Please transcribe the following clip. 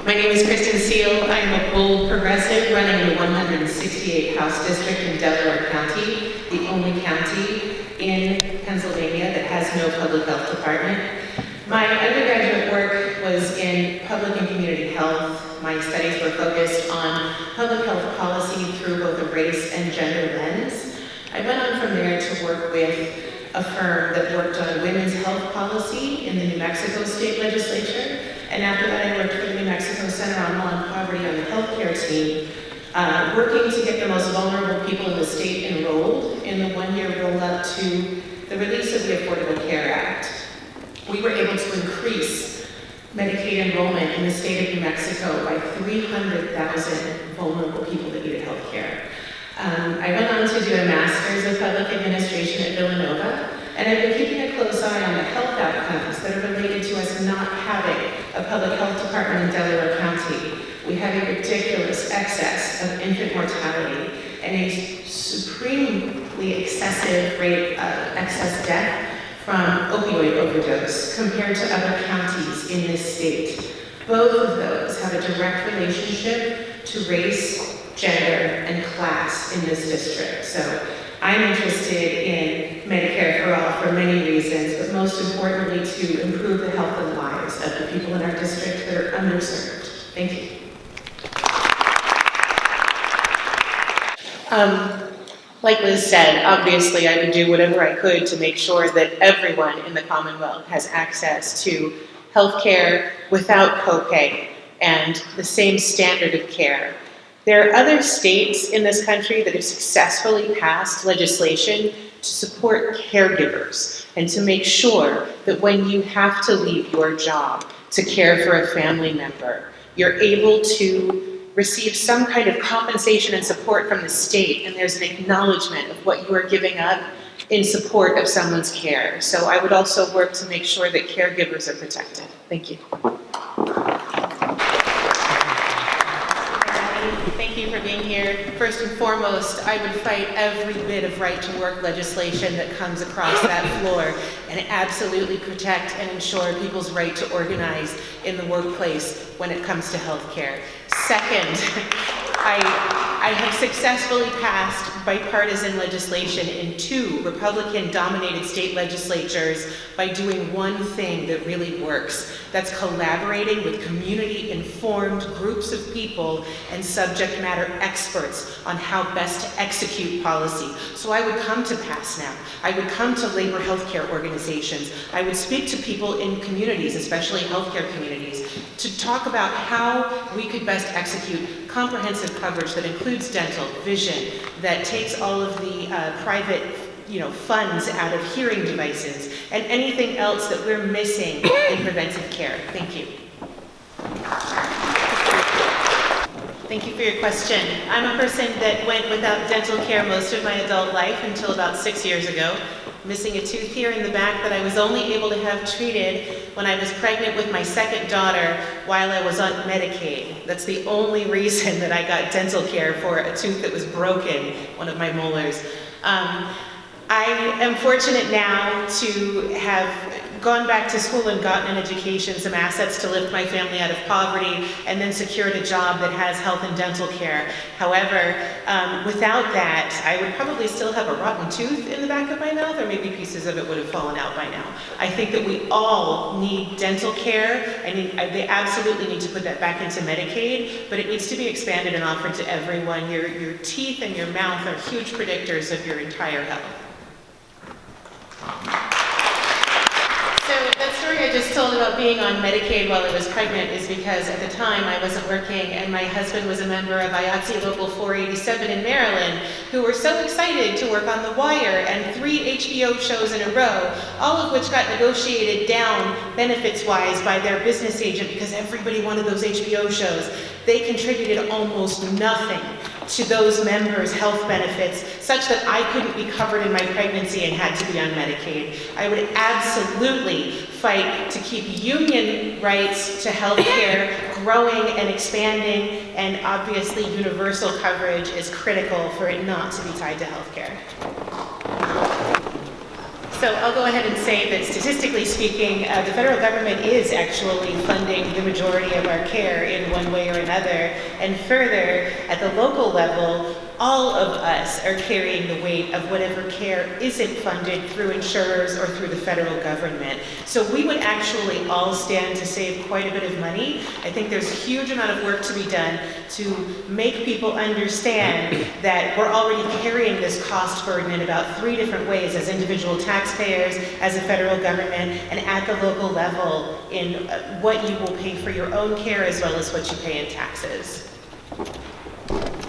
My name is Kristin Seale. I am a bold progressive running in the 168 House District in Delaware County, the only county in Pennsylvania that has no public health department. My undergraduate work was in public and community health. My studies were focused on public health policy through both a race and gender lens. I went on from there to work with a firm that worked on women's health policy in the New Mexico state legislature. And after that, I worked for the New Mexico Center on Law and Poverty on the healthcare team, working to get the most vulnerable people in the state enrolled in the one-year roll-up to the release of the Affordable Care Act. We were able to increase Medicaid enrollment in the state of New Mexico by 300,000 vulnerable people that needed health care. I went on to do a master's of public administration at Villanova, and I've been keeping a close eye on the health outcomes that are related to us not having a public health department in Delaware County. We have a ridiculous excess of infant mortality and a supremely excessive rate of excess death from opioid overdose compared to other counties in this state. Both of those have a direct relationship to race, gender, and class in this district. So I'm interested in Medicare for all for many reasons, but most importantly to improve the health and lives of the people in our district that are underserved. Thank you. Like Liz said, obviously I would do whatever I could to make sure that everyone in the Commonwealth has access to health care without copay and the same standard of care. There are other states in this country that have successfully passed legislation to support caregivers and to make sure that when you have to leave your job to care for a family member, you're able to receive some kind of compensation and support from the state, and there's an acknowledgement of what you are giving up in support of someone's care. So I would also work to make sure that caregivers are protected. Thank you. Thank you for being here. First and foremost, I would fight every bit of right-to-work legislation that comes across that floor and absolutely protect and ensure people's right to organize in the workplace when it comes to health care. Second, I have successfully passed bipartisan legislation in 2 Republican-dominated state legislatures by doing one thing that really works. That's collaborating with community-informed groups of people and subject matter experts on how best to execute policy. So I would come to Pass Now. I would come to labor healthcare organizations. I would speak to people in communities, especially healthcare communities, to talk about how we could best execute comprehensive coverage that includes dental, vision, that takes all of the private funds out of hearing devices, and anything else that we're missing in preventive care. Thank you. Thank you for your question. I'm a person that went without dental care most of my adult life until about 6 years ago, missing a tooth here in the back that I was only able to have treated when I was pregnant with my second daughter while I was on Medicaid. That's the only reason that I got dental care for a tooth that was broken, one of my molars. I am fortunate now to have gone back to school and gotten an education, some assets to lift my family out of poverty, and then secured a job that has health and dental care. However, without that, I would probably still have a rotten tooth in the back of my mouth, or maybe pieces of it would have fallen out by now. I think that we all need dental care. I mean, they absolutely need to put that back into Medicaid, but it needs to be expanded and offered to everyone. Your teeth and your mouth are huge predictors of your entire health. So that story I just told about being on Medicaid while I was pregnant is because at the time I wasn't working and my husband was a member of IATSE Local 487 in Maryland, who were so excited to work on The Wire and 3 HBO shows in a row, all of which got negotiated down benefits-wise by their business agent because everybody wanted those HBO shows. They contributed almost nothing to those members' health benefits, such that I couldn't be covered in my pregnancy and had to be on Medicaid. I would absolutely fight to keep union rights to health care growing and expanding, and obviously universal coverage is critical for it not to be tied to health care. So I'll go ahead and say that statistically speaking, the federal government is actually funding the majority of our care in one way or another. And further, at the local level, all of us are carrying the weight of whatever care isn't funded through insurers or through the federal government. So we would actually all stand to save quite a bit of money. I think there's a huge amount of work to be done to make people understand that we're already carrying this cost burden in about 3 different ways, as individual taxpayers, as a federal government, and at the local level in what you will pay for your own care as well as what you pay in taxes.